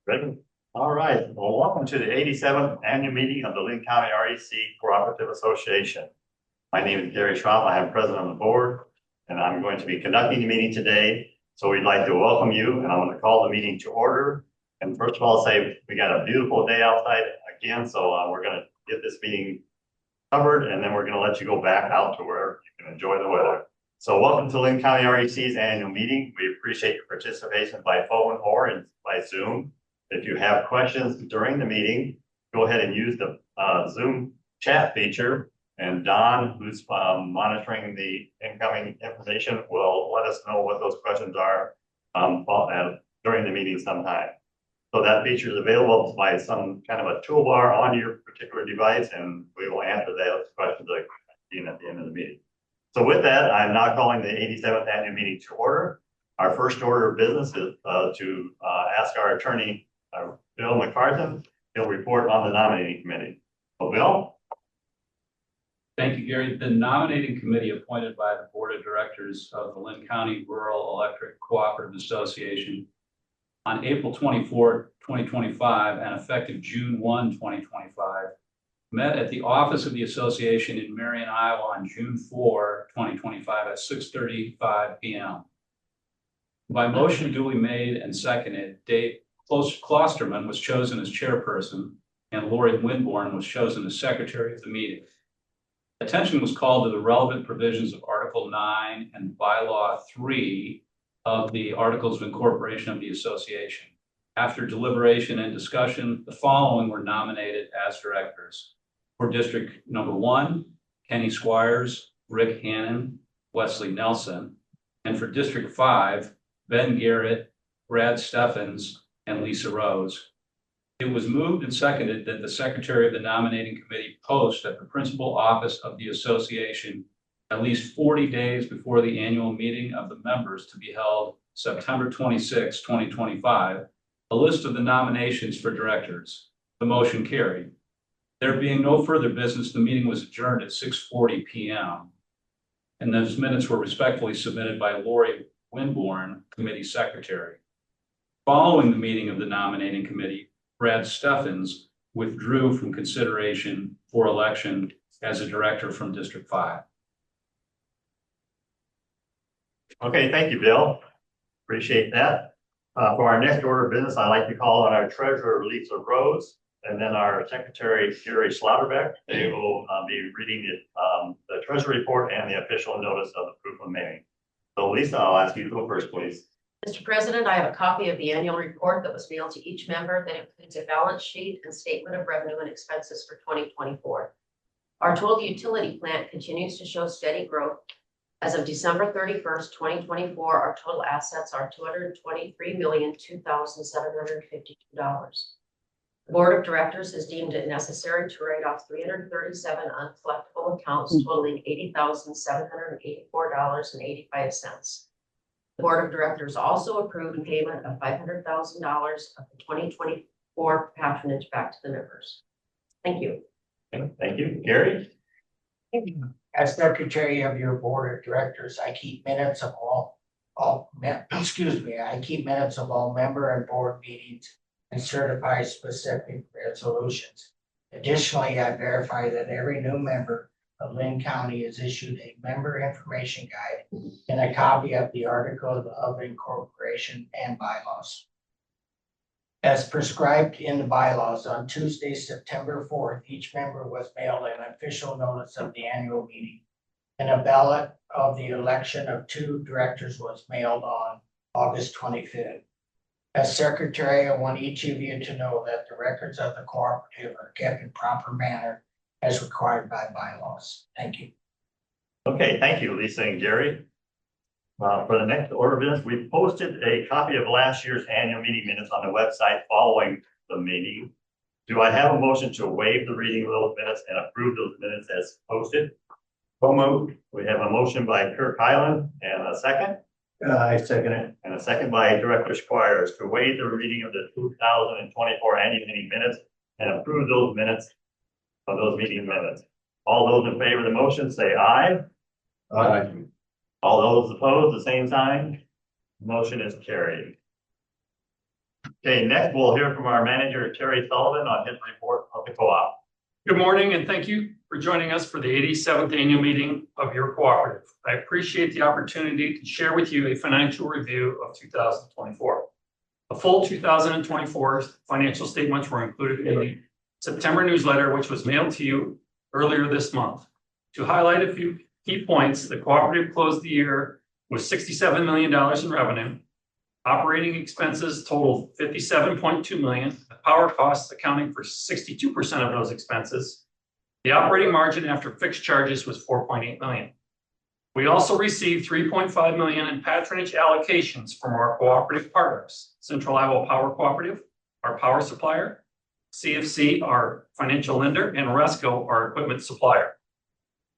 Ready? All right. Well, welcome to the 87th annual meeting of the Linn County REC Cooperative Association. My name is Gary Schwab. I am president of the board, and I'm going to be conducting the meeting today. So we'd like to welcome you, and I want to call the meeting to order. And first of all, say we got a beautiful day outside again, so we're going to get this meeting covered, and then we're going to let you go back out to where you can enjoy the weather. So welcome to Linn County REC's annual meeting. We appreciate your participation by phone or by Zoom. If you have questions during the meeting, go ahead and use the Zoom chat feature, and Don, who's monitoring the incoming information, will let us know what those questions are during the meeting sometime. So that feature is available by some kind of a toolbar on your particular device, and we will answer those questions at the end of the meeting. So with that, I'm now calling the 87th annual meeting to order. Our first order of business is to ask our attorney, Bill McCarthy. He'll report on the nominating committee. So Bill? Thank you, Gary. The nominating committee appointed by the Board of Directors of the Linn County Rural Electric Cooperative Association on April 24, 2025 and effective June 1, 2025, met at the office of the association in Marion, Iowa on June 4, 2025 at 6:35 p.m. By motion duly made and seconded, Dave Klosterman was chosen as chairperson and Lori Winborn was chosen as secretary of the meeting. Attention was called to the relevant provisions of Article 9 and Bylaw 3 of the Articles of Incorporation of the Association. After deliberation and discussion, the following were nominated as directors. For District Number 1, Kenny Squires, Rick Hannon, Wesley Nelson. And for District 5, Ben Garrett, Brad Steffens, and Lisa Rose. It was moved and seconded that the secretary of the nominating committee post at the principal office of the association at least 40 days before the annual meeting of the members to be held September 26, 2025, a list of the nominations for directors. The motion carried. There being no further business, the meeting was adjourned at 6:40 p.m. And those minutes were respectfully submitted by Lori Winborn, committee secretary. Following the meeting of the nominating committee, Brad Steffens withdrew from consideration for election as a director from District 5. Okay, thank you, Bill. Appreciate that. For our next order of business, I'd like to call on our treasurer, Lisa Rose, and then our secretary, Gary Slaughterbeck. They will be reading the treasury report and the official notice of the proof of mailing. So Lisa, I'll ask you to go first, please. Mr. President, I have a copy of the annual report that was mailed to each member that includes a balance sheet and statement of revenue and expenses for 2024. Our total utility plant continues to show steady growth. As of December 31st, 2024, our total assets are $223,002,752. The Board of Directors has deemed it necessary to write off 337 uncollectible accounts totaling $80,784.85. The Board of Directors also approved payment of $500,000 of the 2024 patronage back to the members. Thank you. Thank you. Gary? As secretary of your board of directors, I keep minutes of all member and board meetings and certify specific resolutions. Additionally, I verify that every new member of Linn County is issued a member information guide and a copy of the Articles of Incorporation and bylaws. As prescribed in the bylaws, on Tuesday, September 4th, each member was mailed an official notice of the annual meeting, and a ballot of the election of 2 directors was mailed on August 25th. As secretary, I want each of you to know that the records of the cooperative are kept in proper manner as required by bylaws. Thank you. Okay, thank you, Lisa and Gary. For the next order of business, we posted a copy of last year's annual meeting minutes on the website following the meeting. Do I have a motion to waive the reading of those minutes and approve those minutes as posted? So moved. We have a motion by Kirk Highland and a second. I second it. And a second by Director Squires to waive the reading of the 2024 annual meeting minutes and approve those minutes of those meeting minutes. All those in favor of the motion say aye. Aye. All those opposed, the same sign. Motion is carried. Okay, next we'll hear from our manager, Terry Sullivan, on his report of the co-op. Good morning, and thank you for joining us for the 87th annual meeting of your cooperative. I appreciate the opportunity to share with you a financial review of 2024. The full 2024 financial statements were included in the September newsletter, which was mailed to you earlier this month. To highlight a few key points, the cooperative closed the year with $67 million in revenue. Operating expenses totaled $57.2 million, the power costs accounting for 62% of those expenses. The operating margin after fixed charges was $4.8 million. We also received $3.5 million in patronage allocations from our cooperative partners, Central Iowa Power Cooperative, our power supplier, CFC, our financial lender, and RESCO, our equipment supplier.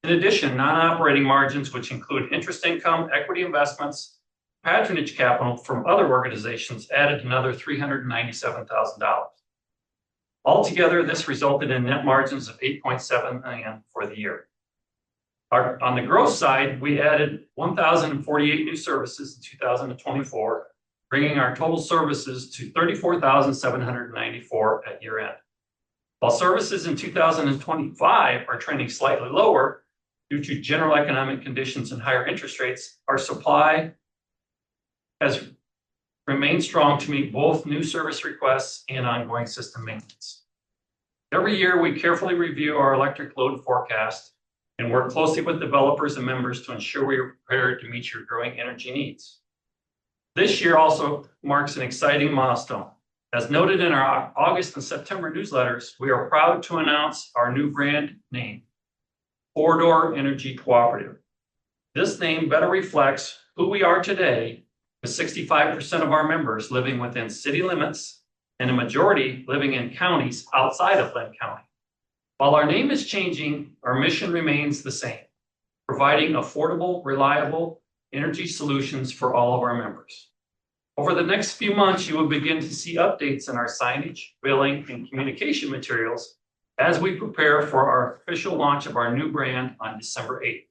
In addition, non-operating margins, which include interest income, equity investments, patronage capital from other organizations, added another $397,000. Altogether, this resulted in net margins of $8.7 million for the year. On the growth side, we added 1,048 new services in 2024, bringing our total services to 34,794 at year end. While services in 2025 are trending slightly lower due to general economic conditions and higher interest rates, our supply has remained strong to meet both new service requests and ongoing system maintenance. Every year, we carefully review our electric load forecast and work closely with developers and members to ensure we are prepared to meet your growing energy needs. This year also marks an exciting milestone. As noted in our August and September newsletters, we are proud to announce our new brand name, Corridor Energy Cooperative. This name better reflects who we are today, with 65% of our members living within city limits and a majority living in counties outside of Linn County. While our name is changing, our mission remains the same, providing affordable, reliable energy solutions for all of our members. Over the next few months, you will begin to see updates in our signage, billing, and communication materials as we prepare for our official launch of our new brand on December 8th.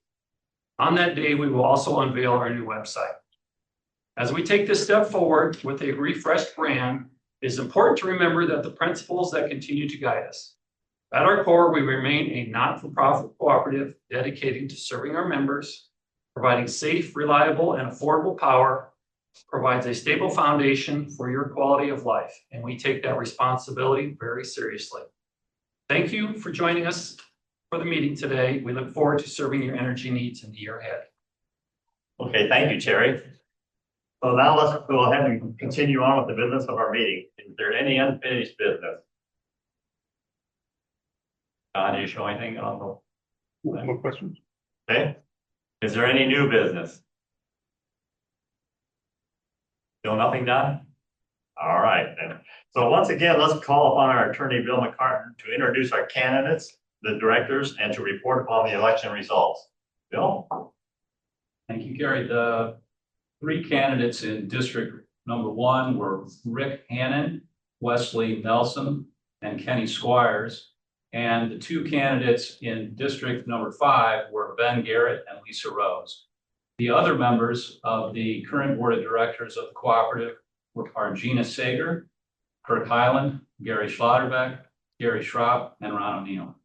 On that day, we will also unveil our new website. As we take this step forward with a refreshed brand, it is important to remember that the principles that continue to guide us. At our core, we remain a not-for-profit cooperative dedicated to serving our members, providing safe, reliable, and affordable power, provides a stable foundation for your quality of life, and we take that responsibility very seriously. Thank you for joining us for the meeting today. We look forward to serving your energy needs in the year ahead. Okay, thank you, Terry. So now let's go ahead and continue on with the business of our meeting. Is there any unfinished business? Do you show anything on the? More questions? Okay. Is there any new business? Still nothing done? All right, then. So once again, let's call upon our attorney, Bill McCartan, to introduce our candidates, the directors, and to report upon the election results. Bill? Thank you, Gary. The three candidates in District Number 1 were Rick Hannon, Wesley Nelson, and Kenny Squires. And the two candidates in District Number 5 were Ben Garrett and Lisa Rose. The other members of the current board of directors of the cooperative are Gina Sager, Kirk Highland, Gary Schlotterbeck, Gary Schrapp, and Ron O'Neill.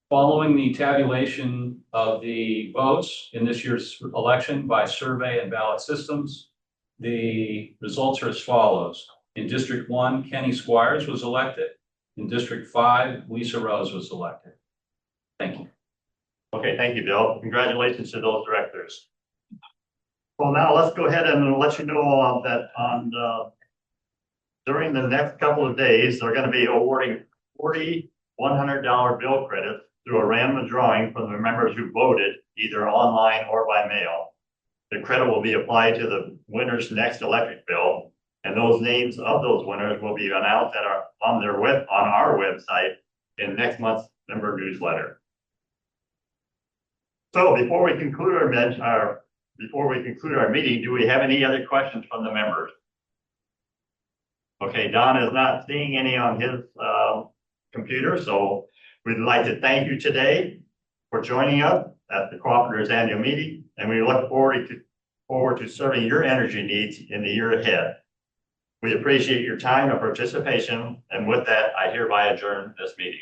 Following the tabulation of the votes in this year's election by survey and ballot systems, the results are as follows. In District 1, Kenny Squires was elected. In District 5, Lisa Rose was elected. Thank you. Okay, thank you, Bill. Congratulations to those directors. Well, now let's go ahead and let you know that during the next couple of days, they're going to be awarding 40 $100 bill credits through a random drawing from the members who voted either online or by mail. The credit will be applied to the winner's next electric bill, and those names of those winners will be announced on our website in next month's member newsletter. So before we conclude our meeting, do we have any other questions from the members? Okay, Don is not seeing any on his computer, so we'd like to thank you today for joining us at the Cooperative's annual meeting, and we look forward to serving your energy needs in the year ahead. We appreciate your time and participation, and with that, I hereby adjourn this meeting.